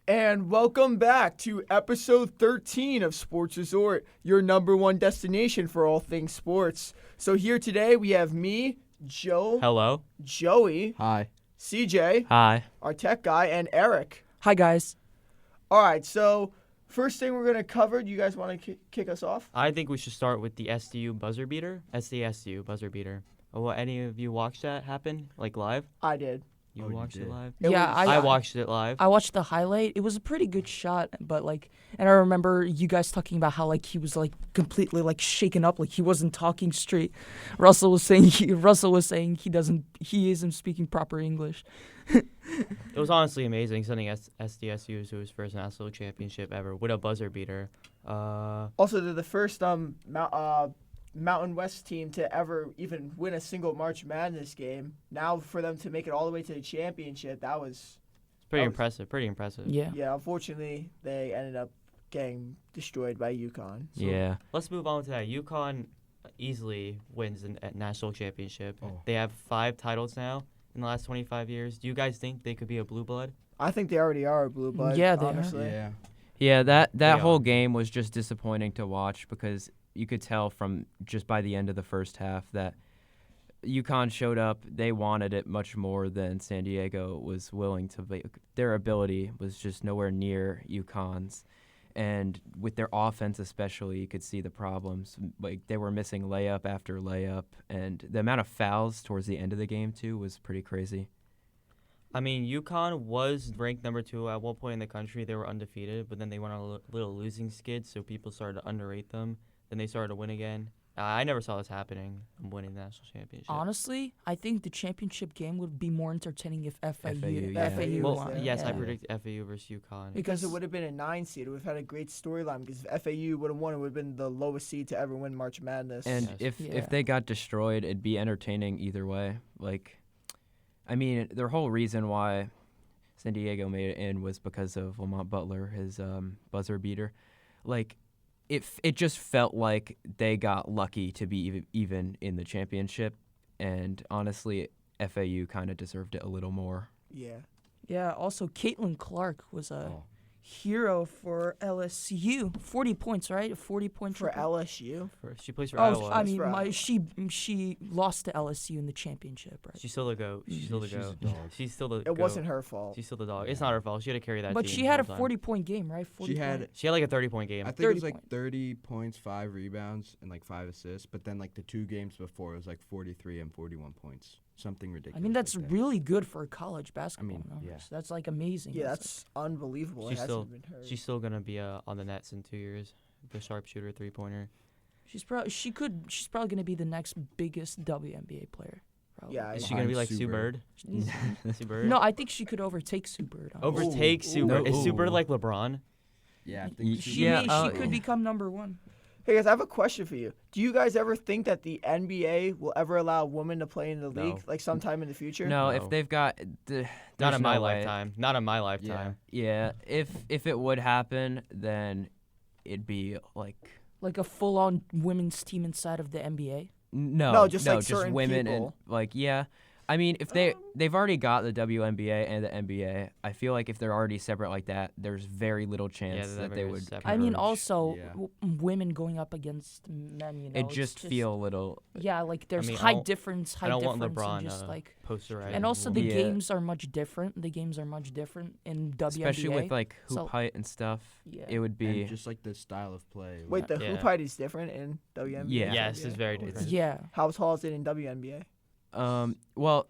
And welcome back to episode 13 of Sports Resort, your number one destination for all things sports. So here today we have me, Joe. Hello. Joey. Hi. CJ. Hi. Our tech guy, and Eric. Hi, guys. All right, so first thing we're going to cover, do you guys want to kick us off? I think we should start with the SDU buzzer beater. SDSU buzzer beater. Well, any of you watched that happen, like live? I did. You watched it live? I watched it live. I watched the highlight. It was a pretty good shot, but and I remember you guys talking about how he was completely shaken up, he wasn't talking straight. Russell was saying he isn't speaking proper English. It was honestly amazing sending SDSU to his first national championship ever with a buzzer beater. Also, they're the first Mountain West team to ever even win a single March Madness game. Now for them to make it all the way to the championship, it's pretty impressive. Pretty impressive. Yeah. Yeah, unfortunately, they ended up getting destroyed by UConn. So yeah. Let's move on to that. UConn easily wins a national championship. Oh. They have 5 titles now in the last 25 years. Do you guys think they could be a blue blood? I think they already are a blue blood. Yeah, they honestly. are. Yeah, that whole game was just disappointing to watch because you could tell from just by the end of the first half that UConn showed up. They wanted it much more than San Diego was willing to. Their ability was just nowhere near UConn's. And with their offense especially, you could see the problems. They were missing layup after layup. And the amount of fouls towards the end of the game, too, was pretty crazy. I mean, UConn was ranked number 2 at one point in the country. They were undefeated, but then they went on a little losing skid, so people started to underrate them. Then they started to win again. I never saw this happening. I'm winning the national championship. Honestly, I think the championship game would be more entertaining if FAU Well, won. yes, I predict FAU versus UConn. Because it would have been a 9 seed. It would have had a great storyline because if FAU would have won, it would have been the lowest seed to ever win March Madness. And if they got destroyed, it'd be entertaining either way. Their whole reason why San Diego made it in was because of Lamont Butler, his buzzer beater. It just felt like they got lucky to be even in the championship, and honestly, FAU kind of deserved it a little more. Yeah. Yeah, also, Caitlin Clark was a hero for LSU. 40 points, right? A 40-point for LSU. She plays for Iowa. I mean, she lost to LSU in the championship, right? She's still the GOAT. She's still the GOAT. She's still the. It wasn't her fault. She's still the dog. It's not her fault. She had to carry that. But team she had a the whole 40-point game, right? She had like a 30-point game. I think it was 30 points, 5 rebounds, and 5 assists. But then the 2 games before, it was 43 and 41 points. Something ridiculous. I mean, that's really good for college basketball. Yeah. That's amazing. Yeah, that's unbelievable. She's still gonna be on the nets in 2 years. The sharpshooter 3-pointer. She's probably gonna be the next biggest WNBA player. Probably. Yeah, is she gonna be like Sue Bird? Sue Bird? No, I think she could overtake Sue Bird. Overtake Sue Bird? Is Sue Bird like LeBron? Yeah, I think she could become number 1. Hey guys, I have a question for you. Do you guys ever think that the NBA will ever allow women to play in the league, sometime in the future? No, if they've got not in my lifetime. Not in my lifetime. Yeah, if it would happen, then it'd be like a full-on women's team inside of the NBA. No, just women people. and I mean, if they've already got the WNBA and the NBA, I feel like if they're already separate like that, there's very little chance that they would. I mean, also women going up against men. It just feel a little. Yeah, there's height difference. I don't want LeBron and just posterize. And also the games are much different. The games are much different in WNBA. Especially with hoop height and stuff. Yeah. It would be and just the style of play. Wait, the hoop height is different in WNBA. Yeah. Yes, it's very different. Yeah. How tall is it in WNBA? Well,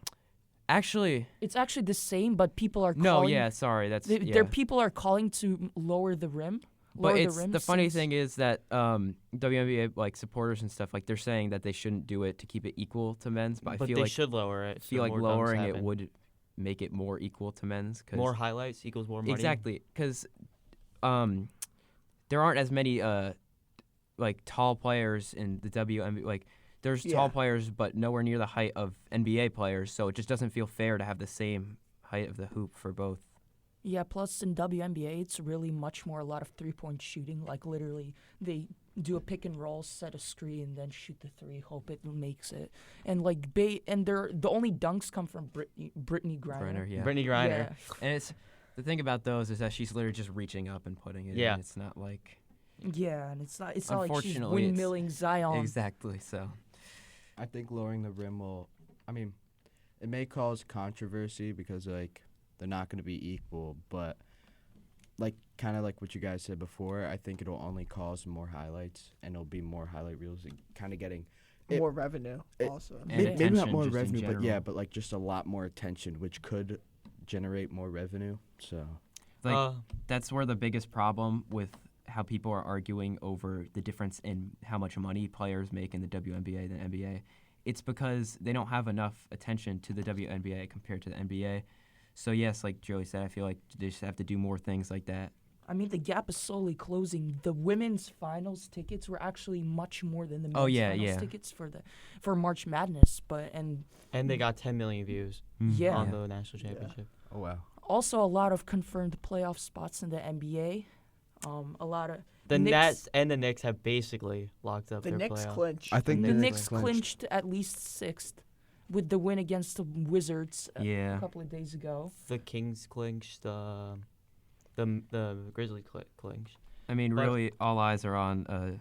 actually, it's actually the same, but people are calling. No, yeah, sorry, Their people are calling to lower the rim. But the funny thing is that WNBA supporters and stuff they're saying that they shouldn't do it to keep it equal to men's. But I feel they should lower it. I feel like lowering it would make it more equal to men's. More highlights equals more money. Exactly, because there aren't as many tall players in the WNBA. There's tall players, but nowhere near the height of NBA players, so it just doesn't feel fair to have the same height of the hoop for both. Yeah, plus in WNBA, it's really much more a lot of three-point shooting. Literally, they do a pick and roll, set a screen, then shoot the 3, hope it makes it. And the only dunks come from Brittany Griner. Brittany Griner. Yeah. And The thing about those is that she's literally just reaching up and putting it Yeah. in. It's not like Yeah, and it's not like she's Unfortunately, it's- windmilling Zion. exactly so. I think lowering the rim will. I mean, it may cause controversy because like they're not going to be equal, but like kind of like what you guys said before, I think it'll only cause more highlights and it'll be more highlight reels and kind of getting it- More revenue it- also. And maybe not attention more just in revenue, but yeah, general. but like just a lot more attention, which could generate more revenue. So Like that's where the biggest problem with how people are arguing over the difference in how much money players make in the WNBA than NBA. It's because they don't have enough attention to the WNBA compared to the NBA. So yes, like Joey said, I feel like they just have to do more things like that. I mean, the gap is slowly closing. The women's finals tickets were actually much more than the men's Oh, yeah, finals yeah. tickets for March Madness. And they got 10 million views Yeah. on the national championship. oh wow. Also a lot of confirmed playoff spots in the NBA. A lot of The Knicks- Nets and the Knicks have basically locked up The their Knicks playoff. clinch. I think the the Knicks clinched at least sixth with the win against the Wizards a Yeah. couple of days ago. The Kings clinched. The Grizzlies clinched. I mean, But- really, all eyes are on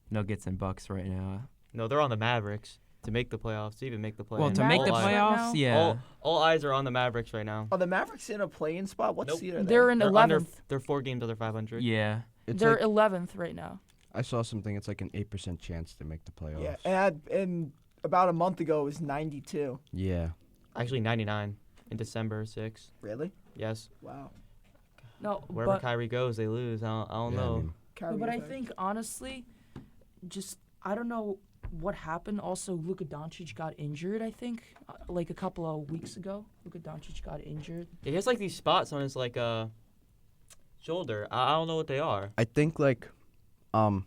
Nuggets and Bucks right now. No, they're on the Mavericks to make the playoffs. To even make the playoffs. Well, to Mavericks make the right now? playoffs, yeah. All eyes are on the Mavericks right now. Are the Mavericks in a play-in spot? What Nope. seed are they? They're in They're 11th. They're 4 games under 500. Yeah. It's They're like, 11th right now. I saw something. It's like an 8% chance to make the playoffs. Yeah, and about a month ago it was 92. Yeah. Actually, 99 in December 6th. Really? Yes. Wow. No, Wherever but Kyrie goes, they lose. I don't Yeah, I know. mean, Kyrie but I effect. think honestly, just I don't know what happened. Also, Luka Doncic got injured. I think like a couple of weeks ago, Luka Doncic got injured. He has like these spots on his shoulder. I don't know what they are. I think like I'm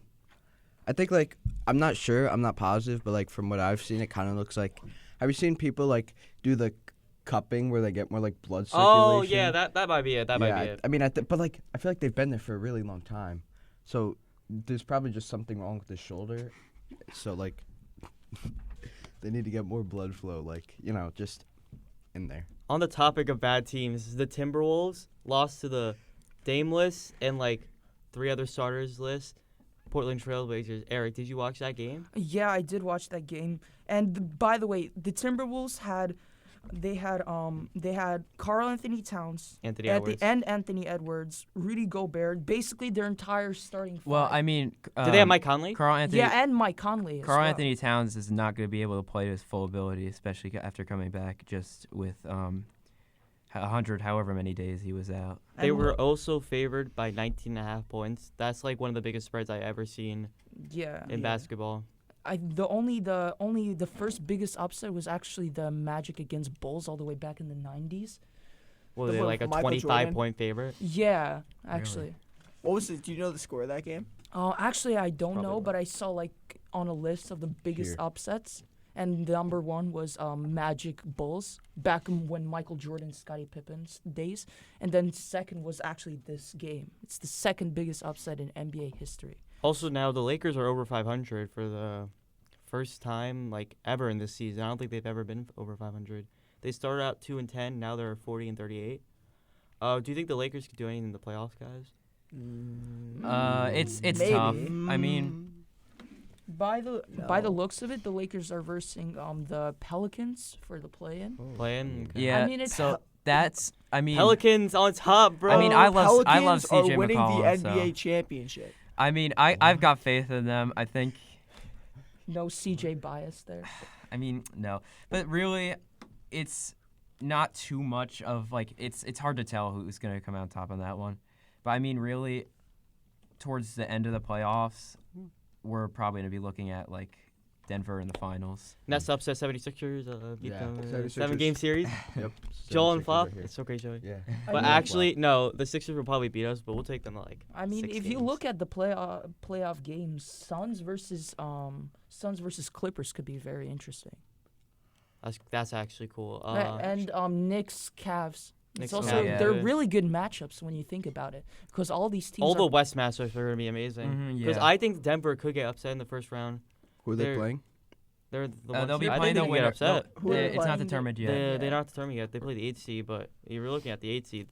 not sure, I'm not positive, but like from what I've seen, it kind of looks like. Have you seen people like do the cupping where they get more like blood circulation? Oh yeah, that might be it. That might be it. I mean, but like I feel like they've been there for a really long time, so there's probably just something wrong with the shoulder. So like, they need to get more blood flow, like just in there. On the topic of bad teams, the Timberwolves lost to the Dameless and like 3 other starters list. Portland Trailblazers. Eric, did you watch that game? Yeah, I did watch that game. And by the way, the Timberwolves had Karl Anthony Towns Anthony at Edwards. the end, Anthony Edwards, Rudy Gobert, basically their entire starting five. Well, I mean, Did they have Mike Conley? Carl Anthony? yeah, and Mike Conley. As Carl well. Anthony Towns is not going to be able to play to his full ability, especially after coming back just with 100 however many days he was out. They And were also favored by 19.5 points. That's like one of the biggest spreads I ever seen yeah. in basketball. The first biggest upset was actually the Magic against Bulls all the way back in the 90s. Well, The they one like a with Michael 25-point favorite. Yeah, actually. What was it? Do you know the score of that game? Actually, I don't Probably know, not. but I saw like on a list of the biggest Here. upsets, and number one was Magic Bulls back when Michael Jordan, Scottie Pippen's days, and then second was actually this game. It's the second biggest upset in NBA history. Also, now the Lakers are over 500 for the first time like ever in this season. I don't think they've ever been over 500. They started out 2-10. Now they're 40-38. Do you think the Lakers could do anything in the playoffs, guys? It's Maybe. tough. I mean, By the No. looks of it, the Lakers are versing the Pelicans for the play-in. Playing. Okay. yeah. I mean, it's so that's. I mean, Pelicans on top, bro. I mean, I love Pelicans CJ are winning McCollum, the so- NBA championship. I mean, I've got faith in them. I think. No CJ bias there. I mean, no, but really, it's not too much of like it's hard to tell who's gonna come out top on that one. But I mean, really, towards the end of the playoffs, we're probably gonna be looking at like Denver in the finals. Nets upset 76ers. Beat Yeah, them in a 76ers. 7-game series. Yep. Joel and 76ers Flop. right here. It's okay, Joey. Yeah. I But mean- actually, no. The Sixers will probably beat us, but we'll take them to like. I mean, 6 if you games. look at the playoff games, Suns versus Clippers could be very interesting. That's actually cool. And Knicks Cavs. Knicks, It's also yeah. they're really good matchups when you think about it, because all these teams all the are, West matchups are gonna be amazing. Mhm, Because yeah. I think Denver could get upset in the first round. Who are they They're- playing? They're the ones They'll be I playing think the they can winner. get upset. Who are they It's not playing? determined yet. They're not determined yet. They play the 8th seed, but you're looking at the 8th seed.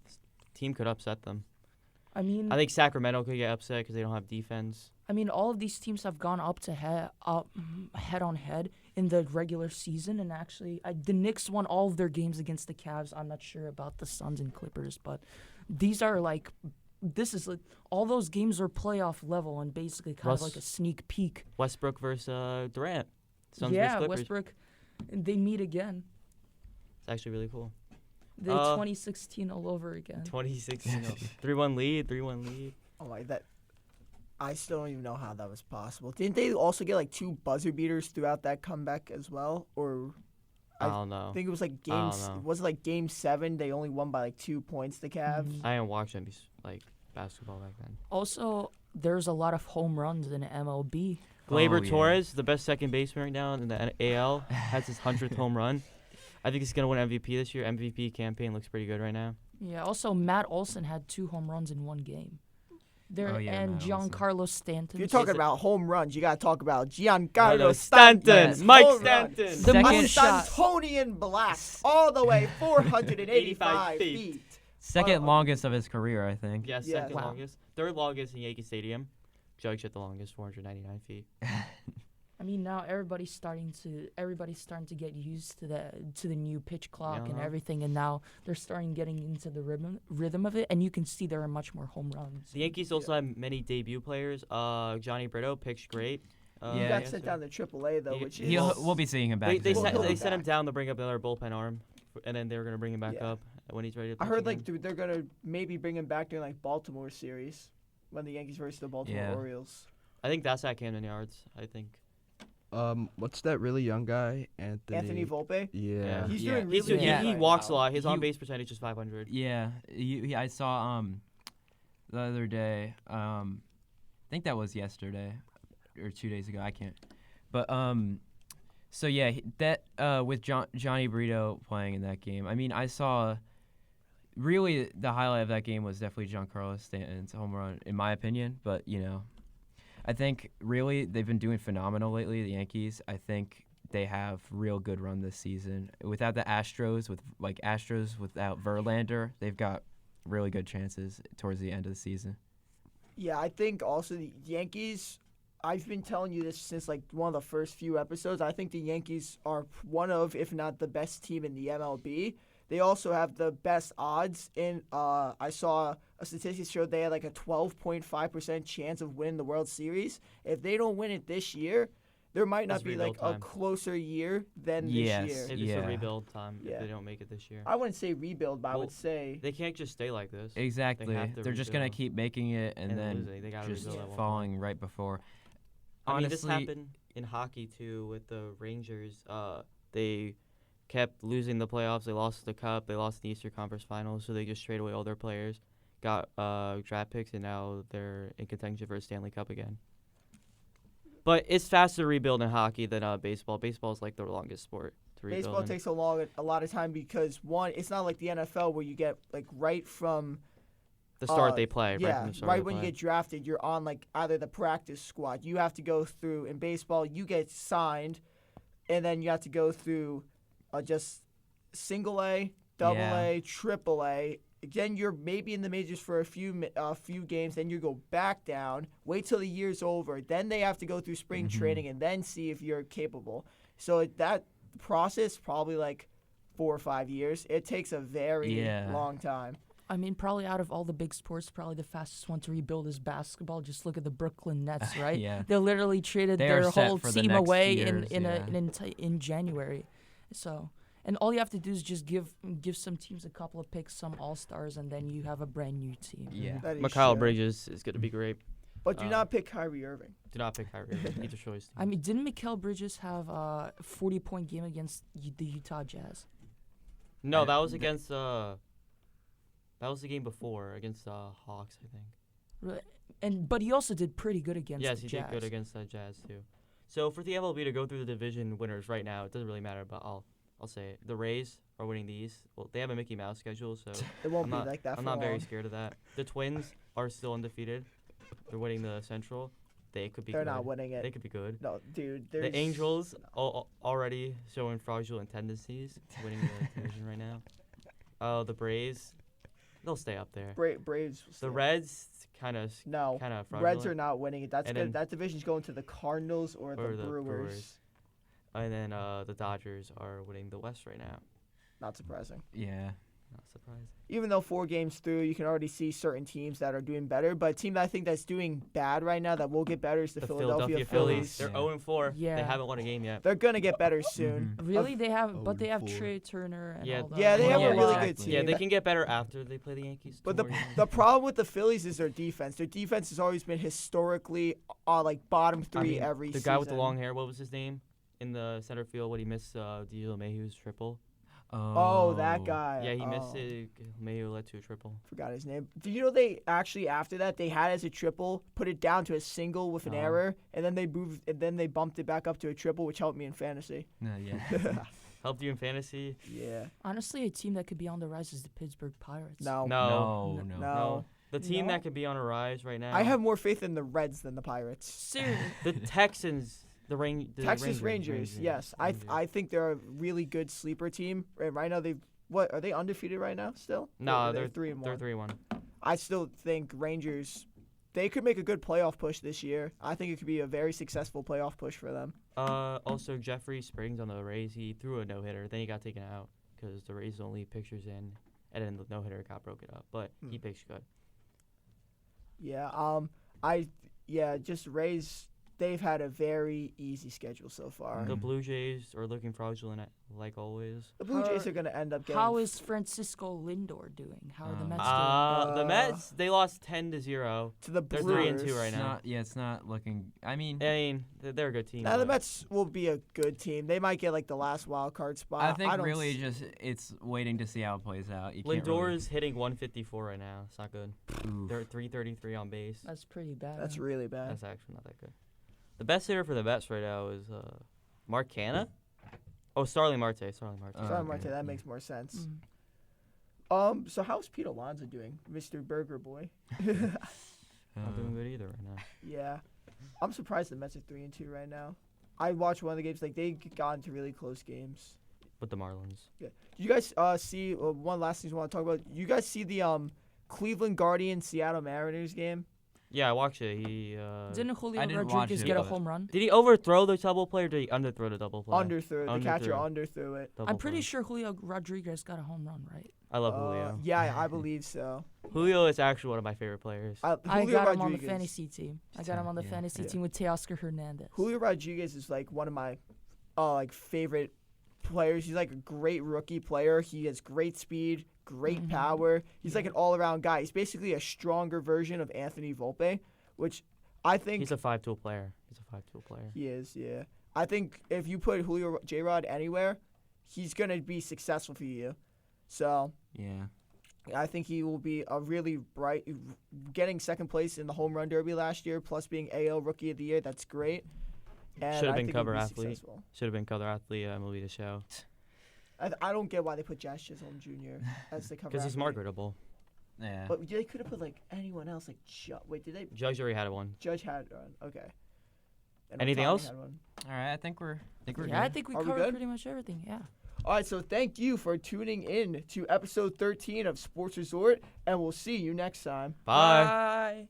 team could upset them. I mean, I think Sacramento could get upset because they don't have defense. all of these teams have gone up to head on head in the regular season, and actually, the Knicks won all of their games against the Cavs. I'm not sure about the Suns and Clippers, but these are like, this is like, all those games are playoff level and basically kind of like a sneak peek. Westbrook versus Durant. Suns versus Yeah, Clippers. Westbrook, and they meet again. It's actually really cool. The 2016 all over again. 2016. 3-1 lead. Oh my, that I still don't even know how that was possible. Didn't they also get like 2 buzzer beaters throughout that comeback as well? Or I don't know. I think it was like don't know. was it like game 7? They only won by like 2 points. The Cavs. I didn't watch any like basketball back then. Also, there's a lot of home runs in MLB. Gleyber yeah. Torres, the best second baseman right now in the AL, has his 100th home run. I think he's gonna win MVP this year. MVP campaign looks pretty good right now. Yeah. Also, Matt Olson had 2 home runs in one game. There Oh, yeah, and Matt Olson. Giancarlo Stanton. If you're talking about home runs, you gotta talk about Giancarlo Carlos Stanton. Stanton, Mike Home run. Stanton. The A moon shot. Stantonian blast all the way 485 feet. feet. Second longest of his career, I think. Yeah, second Wow. longest. Third longest in Yankee Stadium. Judge hit the longest, 499 feet. I mean, now everybody's starting to get used to the new pitch clock and Uh-huh. everything, and now they're starting getting into the rhythm of it, and you can see there are much more home runs. The Yankees also have many debut players. Johnny Brito pitched great. He Yeah. got sent down to AAA though, He- which is We'll be seeing him back. They soon. He'll be sent him back. down to bring up another bullpen arm, and then they were gonna bring him back Yeah. up when he's ready to. I pitch heard like again. they're gonna maybe bring him back during like Baltimore series when the Yankees versus the Baltimore Yeah. Orioles. I think that's at Camden Yards. I think. What's that really young guy? Anthony Volpe. Yeah. He's Yeah. doing He's, really Yeah. good he right walks now. a lot. His He- on base percentage is 500. Yeah, I saw the other day. I think that was yesterday or 2 days ago. I can't. But so yeah, with Johnny Brito playing in that game. I mean, I saw. Really, the highlight of that game was definitely Giancarlo Stanton's home run, in my opinion. But I think really they've been doing phenomenal lately. The Yankees. I think they have real good run this season. Without the Astros, without Verlander, they've got really good chances towards the end of the season. Yeah, I think also the Yankees. I've been telling you this since like one of the first few episodes. I think the Yankees are one of, if not the best team in the MLB. They also have the best odds. In I saw a statistic showed they had like a 12.5% chance of winning the World Series. If they don't win it this year, there might not It's be rebuild like a time. closer year than Yes. this year. Maybe it's Yeah. a rebuild time Yeah. if they don't make it this year. I wouldn't say rebuild, but I Well, would say They can't just stay like this. Exactly. have to They're just gonna rebuild. keep making it and then losing. They gotta just rebuild at one falling right before. I mean, this Honestly- happened in hockey too with the Rangers. They kept losing the playoffs. They lost the cup. They lost the Eastern Conference Finals. So they just traded away all their players, got draft picks, and now they're in contention for a Stanley Cup again. But it's faster to rebuild in hockey than baseball. Baseball is like the longest sport to rebuild. baseball in. takes a lot of time because one, it's not like the NFL where you get like right from the start they play. Right yeah, from the start right they when you play. get drafted, you're on like either the practice squad. You have to go through in baseball. You get signed, and then you have to go through just single A, double Yeah. A, triple A. Then you're maybe in the majors for a few games. Then you go back down. Wait till the year's over. Then they have to go through spring training and then see if you're capable. So that process probably like 4 or 5 years. It takes a very Yeah. long time. I mean, probably out of all the big sports, probably the fastest one to rebuild is basketball. Just look at the Brooklyn Nets, right? Yeah. They literally traded They are their set whole for the team next away years, in January. So, and all you have to do is just give some teams a couple of picks, some all-stars, and then you have a brand new team. Yeah. That is Mikal true. Bridges is going to be great. But do Um, not pick Kyrie Irving. Do not pick Kyrie Irving. He's a choice. I mean, didn't Mikal Bridges have a 40-point game against the Utah Jazz? No, that was against that was the game before against Hawks, I think. But he also did pretty good against Yes, the he Jazz. did good against the Jazz too. So for the MLB to go through the division winners right now, it doesn't really matter. But I'll say it. The Rays are winning the East. Well, they have a Mickey Mouse schedule, so It won't I'm be not, like that for I'm not very long. scared of that. The Twins are still undefeated. They're winning the Central. They could be. They're good. not winning it. They could be good. No, dude. There's The Angels already showing fraudulent tendencies, winning the division right now. The Braves they'll stay up there. Braves. Will The stay. Reds kind of No. fraudulent. Reds are not winning it. That's And good. then- That division's going to the Cardinals or the Brewers. Brewers. And then the Dodgers are winning the West right now. Not surprising. Yeah. Not surprising. Even though 4 games through, you can already see certain teams that are doing better. But a team that I think that's doing bad right now that will get better is the Philadelphia Phillies. They're Yeah. 0-4. Yeah. They haven't won a game yet. They're gonna get better soon. Really, they have, but they have 0-4. Trey Turner and Yeah. all that. Yeah, they have Yeah, a really exactly. good team. Yeah, they can get better after they play the Yankees. But Two more games. the problem with the Phillies is their defense. Their defense has always been historically like bottom 3 I mean, every the season. guy with the long hair, what was his name? In the center field when he missed DJ LeMahieu's triple. Oh, that guy. Yeah, he missed Oh, it. LeMahieu led to a triple. Forgot his name. Did you know they actually after that they had it as a triple, put it down to a single with an Uh-huh. error, and then they moved, and then they bumped it back up to a triple, which helped me in fantasy. No, yeah. Helped you in fantasy? Yeah. Honestly, a team that could be on the rise is the Pittsburgh Pirates. No. No. No. No. The team No. that could be on a rise right now. I have more faith in the Reds than the Pirates. Seriously. the Texans. The Texas Rangers. Yes, I think they're a really good sleeper team. And right now are they undefeated right now still? No, Or they're 3-1. They're 3-1. I still think Rangers, they could make a good playoff push this year. I think it could be a very successful playoff push for them. Also, Jeffrey Springs on the Rays, he threw a no-hitter. Then he got taken out because the Rays only pictures in, and then the no-hitter got broken up. But he pitched good. Yeah. Just Rays. They've had a very easy schedule so far. The Blue Jays are looking fraudulent, like always. The Blue Jays are going to end up getting. How is Francisco Lindor doing? How are the Mets doing? The Mets, they lost 10-0. to the They're Brewers. 3-2 right It's now. not, yeah, it's not looking. I mean, They're a good team. Now the but Mets will be a good team. They might get like the last wild card spot. I think don't really s- just it's waiting to see how it plays out. You can't Lindor's hitting 154 right now. It's not good. Oof. They're 333 on base. That's pretty bad. That's really bad. That's actually not that good. The best hitter for the Mets right now is Mark Canha. Oh, Starling Marte. Starling Marte. Sorry, okay. Marte, that makes more sense. Mm. So how's Pete Alonso doing, Mr. Burger Boy? Not doing good either right now. Yeah, I'm surprised the Mets are 3-2 right now. I watched one of the games. Like they got into really close games. With the Marlins. Yeah. Did you guys see one last thing I want to talk about? You guys see the Cleveland Guardians Seattle Mariners game? Yeah, I watched it. He Didn't Julio I didn't watch Rodriguez it, get a but- home run? did he overthrow the double play or did he underthrow the double play? Underthrew. The catcher underthrew it. Double I'm pretty play. sure Julio Rodriguez got a home run, right? I love Julio. Yeah, I believe so. Julio is actually one of my favorite players. I Julio got him on the Rodriguez. fantasy team. I got him on the Yeah. fantasy Yeah. team with Teoscar Hernandez. Julio Rodriguez is like one of my favorite players. He's like a great rookie player. He has great speed, great Mhm. power. He's like an all-around guy. He's basically a stronger version of Anthony Volpe, which I think He's a 5-tool player. he is. Yeah, I think if you put Julio J-Rod anywhere, he's gonna be successful for you. So Yeah. I think he will be a really bright, getting second place in the home run derby last year, plus being AL Rookie of the Year. That's great. And Should have I been think he'll cover be athlete. successful. Should have been color athlete MLB The Show. I don't get why they put Jazz Chisholm Jr. as the cover. Because he's athlete. marketable. Yeah. But they could have put like anyone else. Like wait, did they? Judge already had one. Judge had one. Okay. And Anything Otani else? had one. All right. I think we're good. Yeah, I think we Are we covered good? pretty much everything. Yeah. All right, so thank you for tuning in to episode 13 of Sports Resort, and we'll see you next time. Bye. Bye.